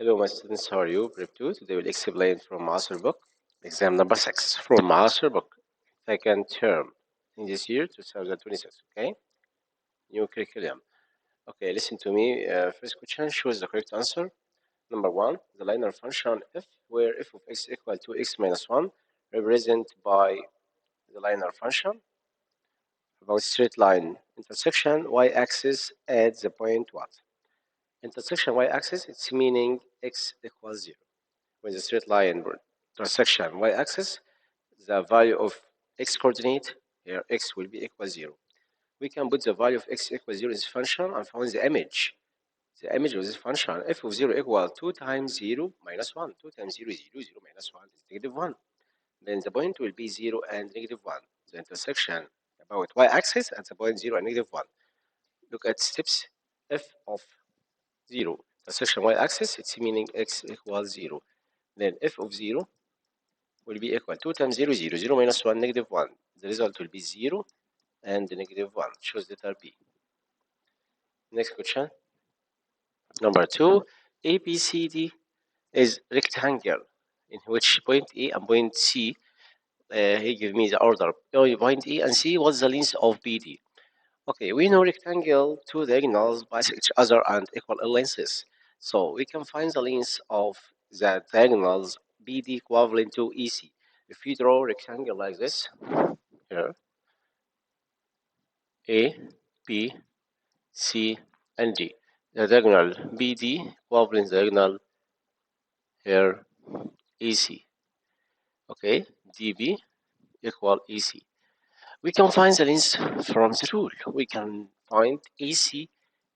Hello, my students. How are you? Prep 2. Today we'll explain from Moasser Book, exam number 6 from Moasser Book, second term in this year 2026. Okay, new curriculum. Okay, listen to me. First question: choose the correct answer. Number 1, the linear function f, where f of x equal to x minus 1, represented by the linear function about straight line intersection y-axis at the point what? Intersection y-axis, it's meaning x equals 0. With a straight line intersection y-axis, the value of x coordinate here x will be equal 0. We can put the value of x equals 0 in this function and find the image. The image of this function, f of 0 equal 2 times 0 minus 1. 2 times 0 is 0, 0 minus 1 is negative 1. Then the point will be 0 and negative 1. The intersection about y-axis at the point 0 and negative 1. Look at steps f of 0. Intersection y-axis, it's meaning x equals 0. Then f of 0 will be equal 2 times 0, 0, 0 minus 1, negative 1. The result will be 0 and negative 1. Choose letter B. Next question. Number 2, ABCD is rectangle in which point A and point C, he give me the order. Point A and C, what's the length of BD? Okay, we know rectangle, two diagonals bisect each other and equal lengths. So we can find the length of the diagonals BD equivalent to EC. If we draw a rectangle like this, here, A, B, C, and D. The diagonal BD equivalent diagonal here EC. Okay, DB equal EC. We can find the length from the rule. We can find AC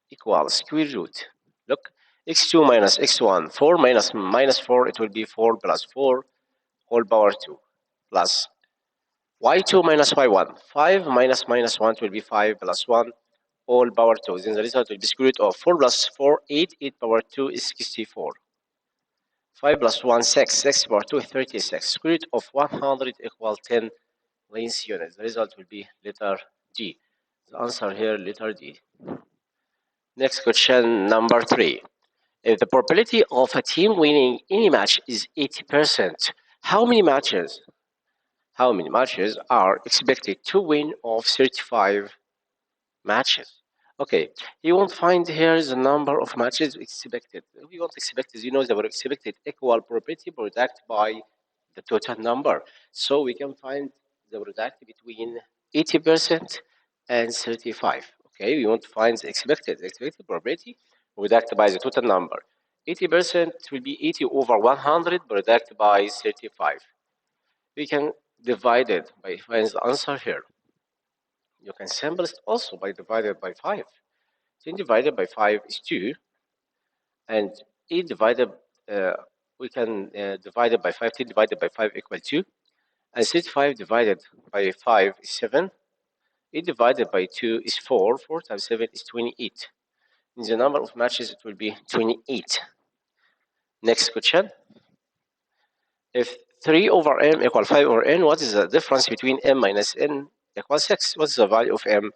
equals square root. Look, x2 minus x1, 4 minus 4, it will be 4 plus 4 whole power 2 plus y2 minus y1, 5 minus minus 1 will be 5 plus 1 all power 2. Then the result will be square root of 4 plus 4, 8, 8 power 2 is 64. 5 plus 1, 6, 6 power 2 is 36. Square root of 100 equals 10 length units. The result will be letter D. The answer here, letter D. Next question, number 3. If the probability of a team winning any match is 80%, how many matches are expected to win of 35 matches? Okay, you won't find here the number of matches expected. We want expected, you know, the expected equal probability product by the total number. So we can find the product between 80% and 35. Okay, we want to find the expected probability product by the total number. 80% will be 80 over 100 product by 35. We can divide it by find the answer here. You can simple it also by divided by 5. 10 divided by 5 is 2, and 8 divided, we can divide it by 5. 10 divided by 5 equals 2, and 35 divided by 5 is 7. 8 divided by 2 is 4. 4 times 7 is 28. In the number of matches, it will be 28. Next question. If 3 over m equal 5 over n, what is the difference between m minus n equals 6? What's the value of m?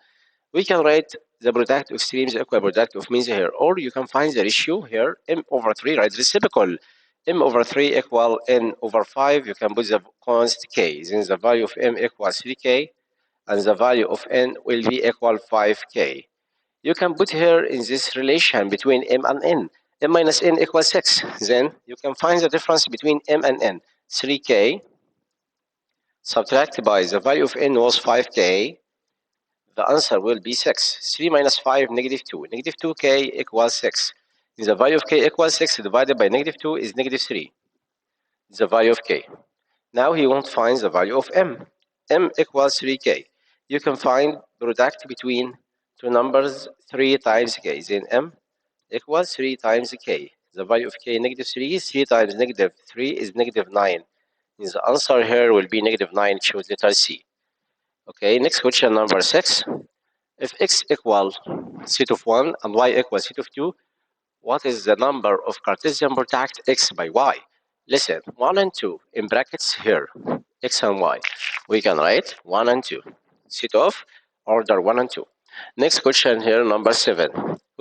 We can write the product of extremes equal product of means here, or you can find the ratio here, m over 3, right? Reciprocal m over 3 equal n over 5. You can put the constant k. Then the value of m equals 3k, and the value of n will be equal 5k. You can put here in this relation between m and n. M minus n equals 6. Then you can find the difference between m and n. 3k subtracted by the value of n was 5k. The answer will be 6. 3 minus 5, negative 2. Negative 2k equals 6. The value of k equals 6 divided by negative 2 is negative 3. The value of k. Now he won't find the value of m. M equals 3k. You can find product between two numbers 3 times k. Then m equals 3 times k. The value of k, negative 3, is 3 times negative 3 is negative 9. The answer here will be negative 9. Choose letter C. Okay, next question, number 6. If x equals set of 1 and y equals set of 2, what is the number of Cartesian product x by y? Listen, 1 and 2 in brackets here, x and y. We can write 1 and 2. Set of order 1 and 2. Next question here, number 7.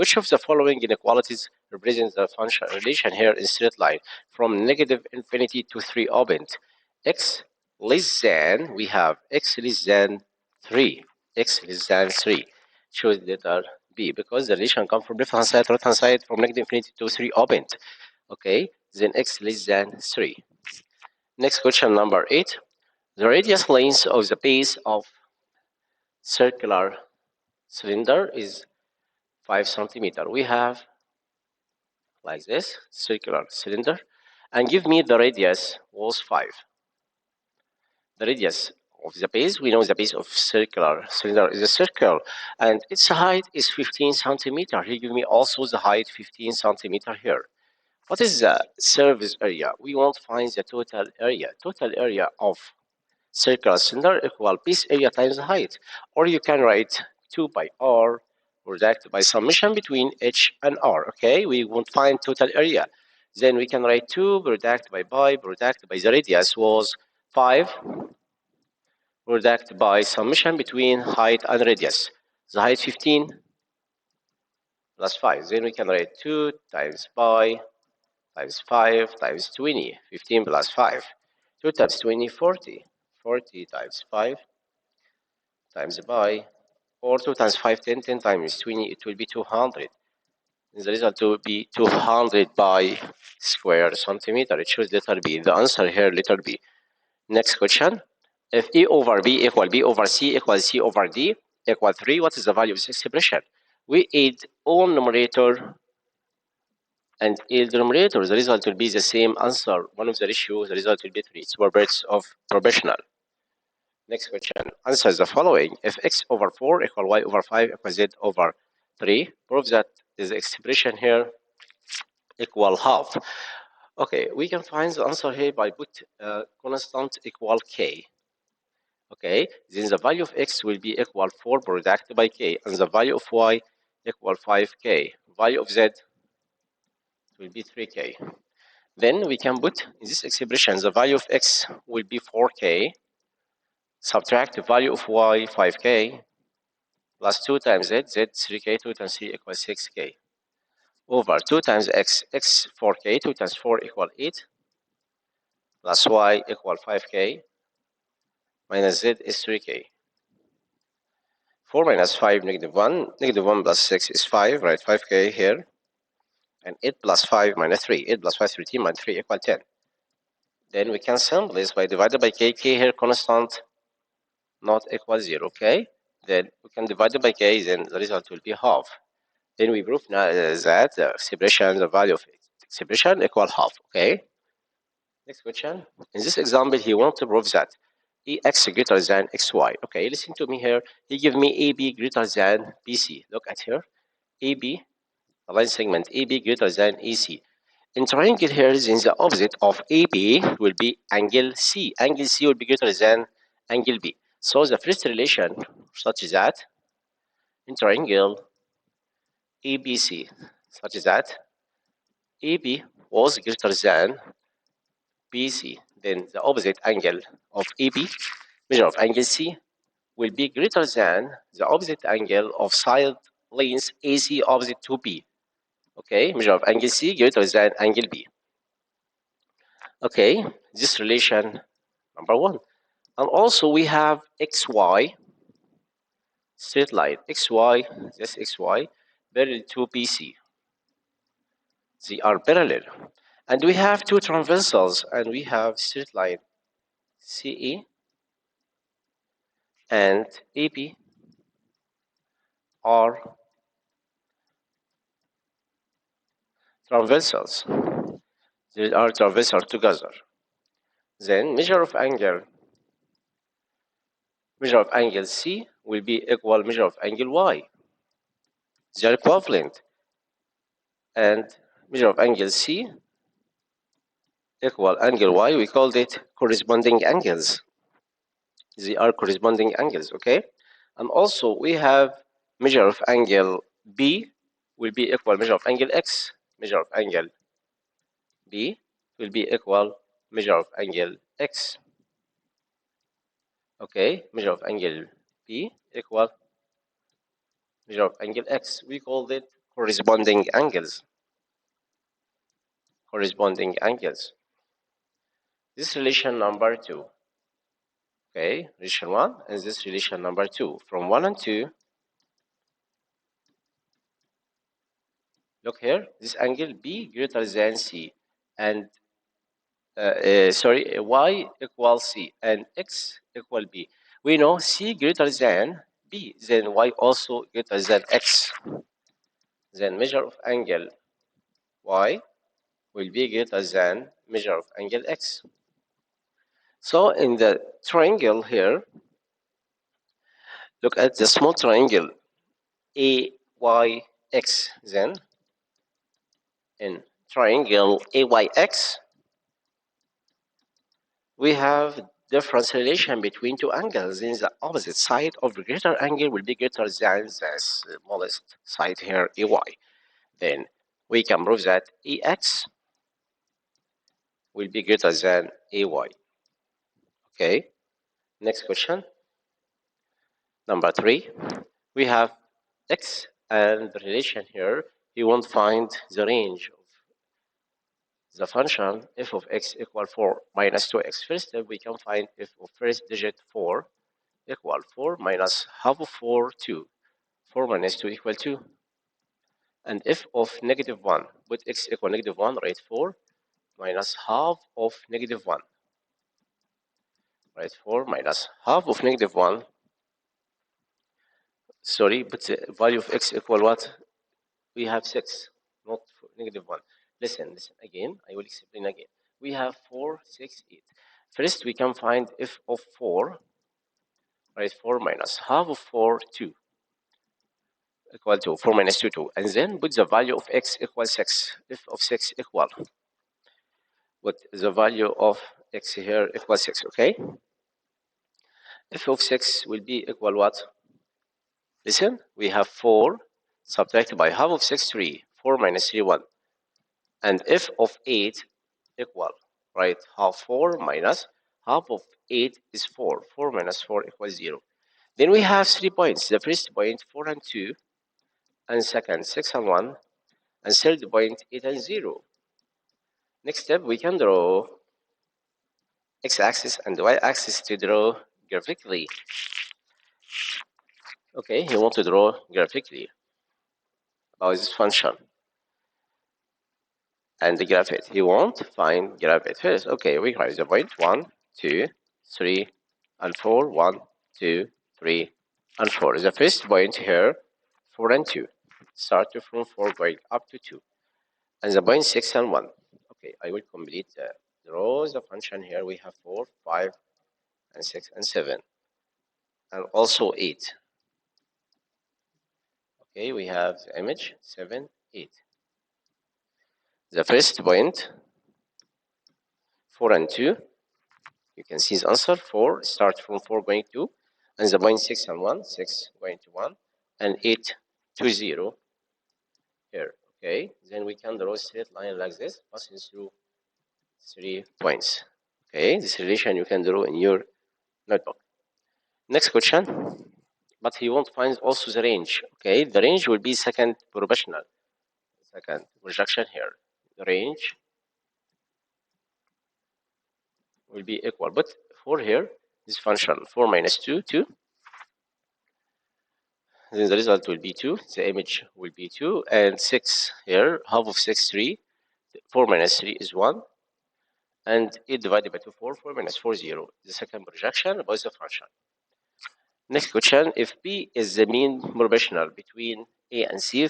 Which of the following inequalities represents the function relation here in straight line from negative infinity to 3 opened? X less than, we have x less than 3. X less than 3. Choose letter B because the relation comes from left hand side to right hand side from negative infinity to 3 opened. Okay, then x less than 3. Next question, number 8. The radius length of the base of circular cylinder is 5 centimeter. We have like this circular cylinder, and give me the radius was 5. The radius of the base, we know the base of circular cylinder is a circle, and its height is 15 centimeter. He give me also the height 15 centimeter here. What is the surface area? We want to find the total area. Total area of circular cylinder equal base area times the height. Or you can write 2 by r product by summation between h and r. Okay, we want to find total area. Then we can write 2 product by product by the radius was 5 product by summation between height and radius. The height 15 plus 5. Then we can write 2 times pi times 5 times 20. 15 plus 5. 2 times 20, 40. 40 times 5 times pi. Or 2 times 5, 10. 10 times 20, it will be 200. The result will be 200 by square centimeter. It shows letter B. The answer here, letter B. Next question. If A over B equal B over C equal C over D equal 3, what is the value of this expression? We add all numerator and A denominator. The result will be the same answer. One of the ratio, the result will be 3. It's properties of proportional. Next question. Answer the following. If x over 4 equal y over 5 equal z over 3, prove that this expression here equal half. Okay, we can find the answer here by put constant equal k. Okay, then the value of x will be equal 4 product by k, and the value of y equal 5k. Value of z will be 3k. Then we can put in this expression the value of x will be 4k, subtract the value of y 5k, plus 2 times z, z 3k, 2 times 3 equals 6k, over 2 times x, x 4k, 2 times 4 equal 8, plus y equal 5k, minus z is 3k. 4 minus 5, negative 1. Negative 1 plus 6 is 5, right? 5k here. And 8 plus 5 minus 3. 8 plus 5, 13 minus 3 equal 10. Then we can simplify this by divided by k. K here constant, not equal 0, okay? Then we can divide it by k, then the result will be half. Then we prove now that the expression, the value of expression equal half, okay? Next question. In this example, he wants to prove that EX greater than XY. Okay, listen to me here. He give me AB greater than BC. Look at here. AB, the line segment AB greater than AC. In triangle here, then the opposite of AB will be angle C. Angle C will be greater than angle B. So the first relation such that in triangle ABC such that AB was greater than BC. Then the opposite angle of AB, measure of angle C, will be greater than the opposite angle of side length AC opposite to B. Okay, measure of angle C greater than angle B. Okay, this relation number 1. And also we have XY, straight line, XY, this XY, parallel to BC. They are parallel. And we have two transversals, and we have straight line CE and AB are transversals. They are transversal together. Then measure of angle C will be equal measure of angle Y. They are equivalent. And measure of angle C equal angle Y, we called it corresponding angles. They are corresponding angles, okay? And also we have measure of angle B will be equal measure of angle X. Measure of angle B will be equal measure of angle X. Okay, measure of angle B equal measure of angle X. We called it corresponding angles. Corresponding angles. This relation number 2. Okay, relation 1 and this relation number 2. From 1 and 2, look here, this angle B greater than C and y equals C and x equal B. We know C greater than B, then y also greater than x. Then measure of angle y will be greater than measure of angle x. So in the triangle here, look at the small triangle AYX. Then in triangle AYX, we have difference relation between two angles. In the opposite side of the greater angle will be greater than the smallest side here, AY. Then we can prove that AX will be greater than AY. Okay, next question. Number 3, we have x and the relation here. We want to find the range of the function f of x equal 4 minus 2x. First step, we can find f of first digit 4 equal 4 minus half of 4, 2. 4 minus 2 equal 2. And f of negative 1, put x equal negative 1, write 4 minus half of negative 1. Write 4 minus half of negative 1. Sorry, but the value of x equal what? We have 6, not negative 1. Listen again. I will explain again. We have 4, 6, 8. First, we can find f of 4. Write 4 minus half of 4, 2. Equal to 4 minus 2, 2. And then put the value of x equal 6. F of 6 equal. Put the value of x here equal 6, okay? F of 6 will be equal what? Listen, we have 4 subtracted by half of 6, 3. 4 minus 3, 1. And f of 8 equal, right? Half 4 minus half of 8 is 4. 4 minus 4 equals 0. Then we have 3 points. The first point, 4 and 2. And second, 6 and 1. And third point, 8 and 0. Next step, we can draw x-axis and y-axis to draw graphically. Okay, you want to draw graphically about this function. And the graph it. You want to find graph it first. Okay, we write the point 1, 2, 3, and 4. 1, 2, 3, and 4. The first point here, 4 and 2. Start from 4 going up to 2. And the point 6 and 1. Okay, I will complete draw the function here. We have 4, 5, and 6, and 7. And also 8. Okay, we have the image 7, 8. The first point, 4 and 2. You can see the answer 4. Start from 4 going to, and the point 6 and 1. 6 going to 1, and 8 to 0 here. Okay, then we can draw a straight line like this, passing through 3 points. Okay, this relation you can draw in your notebook. Next question, but he won't find also the range. Okay, the range will be second proportional, second projection here. The range will be equal, but for here, this function 4 minus 2, 2. Then the result will be 2. The image will be 2, and 6 here. Half of 6, 3. 4 minus 3 is 1. And 8 divided by 2, 4. 4 minus 4, 0. The second projection about the function. Next question, if P is the mean proportional between A and C,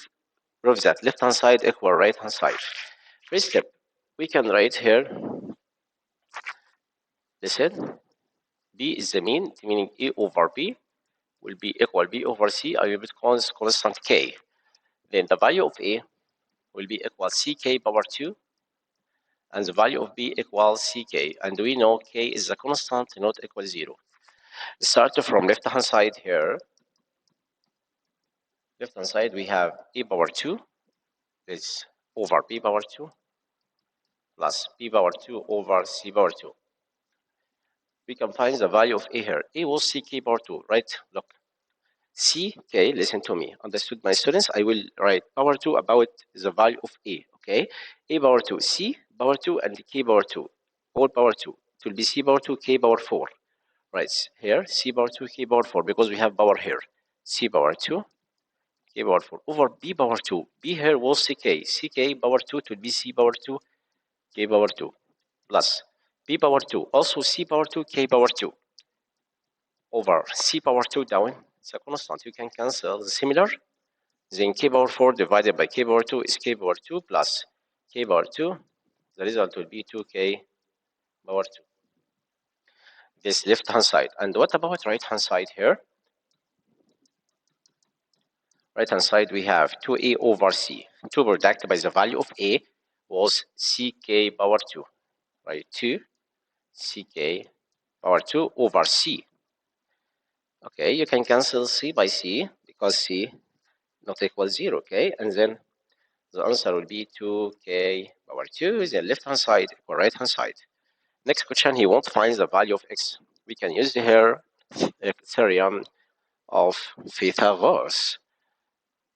prove that left-hand side equal right-hand side. First step, we can write here, listen, B is the mean, meaning A over B will be equal B over C. I will put constant K. Then the value of A will be equal CK power 2, and the value of B equals CK. And we know K is a constant, not equal 0. Start from left-hand side here. Left-hand side, we have A power 2 is over B power 2 plus B power 2 over C power 2. We can find the value of A here. A was CK power 2, right? Look. CK, listen to me. Understood, my students? I will write power 2 about the value of A. Okay, A power 2, C power 2, and K power 2. All power 2. It will be C power 2, K power 4. Right here, C power 2, K power 4, because we have power here. C power 2, K power 4 over B power 2. B here was CK. CK power 2 to be C power 2, K power 2 plus B power 2, also C power 2, K power 2 over C power 2 down. It's a constant. You can cancel the similar. Then K power 4 divided by K power 2 is K power 2 plus K power 2. The result will be 2K power 2. This left hand side. And what about right hand side here? Right hand side we have 2A over C. 2 product by the value of A was CK power 2. Right? 2 CK power 2 over C. Okay, you can cancel C by C because C not equal 0. Okay, and then the answer will be 2K power 2 is the left hand side or right hand side. Next question, he won't find the value of X. We can use here theorem of Pythagoras.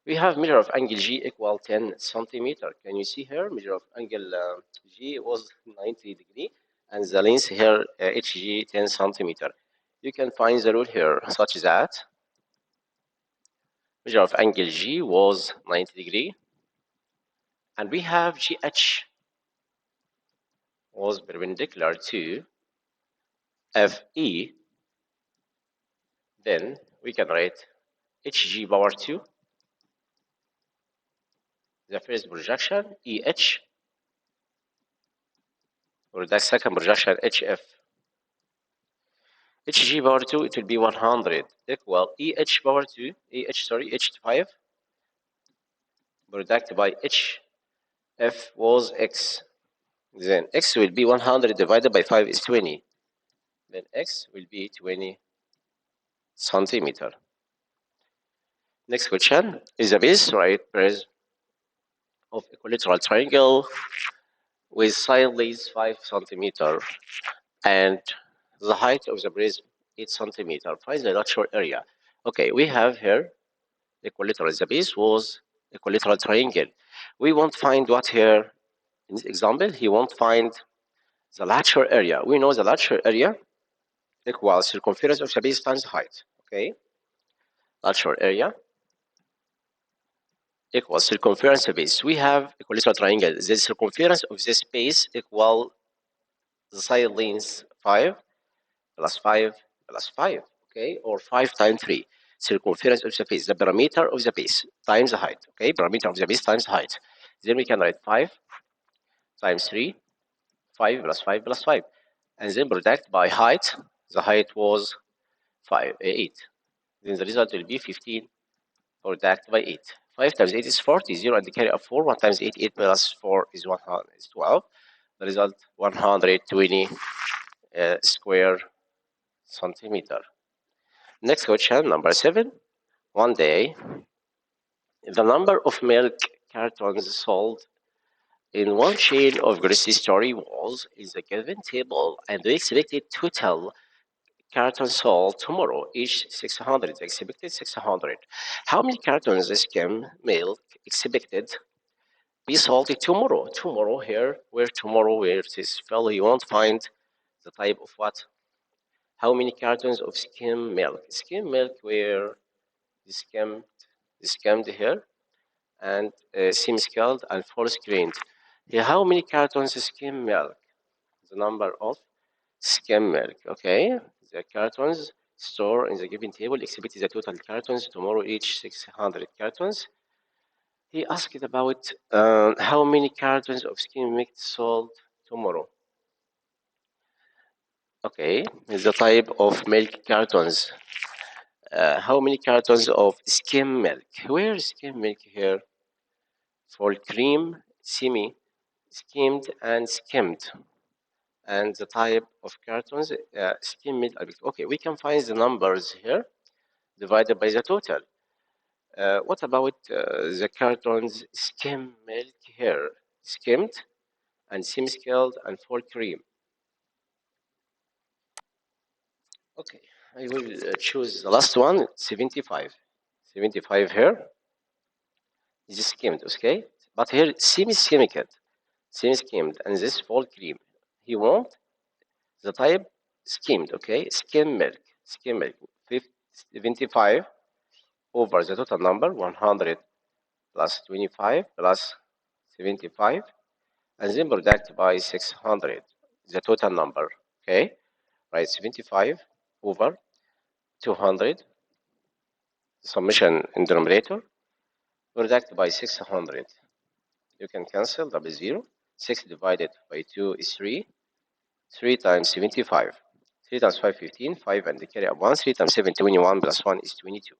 We have measure of angle G equal 10 centimeter. Can you see here? Measure of angle G was 90 degree, and the length here HG 10 centimeter. You can find the rule here, such that measure of angle G was 90 degree, and we have GH was perpendicular to FE. Then we can write HG power 2. The first projection, EH, or the second projection, HF. HG power 2, it will be 100 equal EH power 2, H5, product by HF was X. Then X will be 100 divided by 5 is 20. Then X will be 20 centimeter. Next question is a base, right, pairs of equilateral triangle with side length 5 centimeter and the height of the prism 8 centimeter. Find the lateral area. Okay, we have here equilateral. The base was equilateral triangle. We won't find what here. In this example, he won't find the lateral area. We know the lateral area equals circumference of the base times height. Okay, lateral area equals circumference of base. We have equilateral triangle. The circumference of this base equal the side length 5 plus 5 plus 5. Okay, or 5 times 3. Circumference of the base, the perimeter of the base times the height. Okay, perimeter of the base times height. Then we can write 5 times 3, 5 plus 5 plus 5, and then product by height. The height was 8. Then the result will be 15. Product by 8. 5 times 8 is 40. 0 and carry of 4. 1 times 8. 8 plus 4 is 100. Is 12. The result 120 square centimeter. Next question, number 7. One day, the number of milk cartons sold in one chain of grocery store was in the given table, and the expected total cartons sold tomorrow, each 600. The expected 600. How many cartons of skim milk expected be sold tomorrow? Tomorrow here, where it is fell, you won't find the type of what? How many cartons of skim milk? Skim milk where skimmed here and semi-skimmed and full grained. Here, how many cartons of skim milk? The number of skim milk. Okay, the cartons stored in the given table exhibit the total cartons tomorrow, each 600 cartons. He asked about how many cartons of skim milk sold tomorrow. Okay, the type of milk cartons. How many cartons of skim milk? Where is skim milk here? Full cream, semi, skimmed, and skimmed. And the type of cartons, skim milk. Okay, we can find the numbers here divided by the total. What about the cartons skim milk here? Skimmed and semi-skimmed and full cream. Okay, I will choose the last one, 75. 75 here is skimmed, okay? But here semi-skimmed, and this full cream. He want the type skimmed, okay? Skim milk, 75 over the total number 100 plus 25 plus 75, and then product by 600, the total number, okay? Right, 75 over 200, summation in denominator, product by 600. You can cancel, double 0. 6 divided by 2 is 3. 3 times 75. 3 times 5, 15. 5 and the carry of 1. 3 times 7, 21 plus 1 is 22.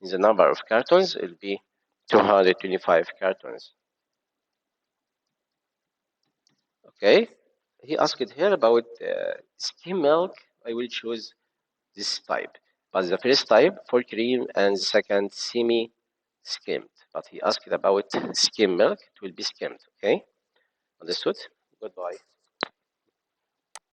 In the number of cartons, it will be 225 cartons. Okay. He asked here about skim milk. I will choose this type. But the first type for cream and the second semi-skimmed. But he asked about skim milk. It will be skimmed. Okay. Understood? Goodbye.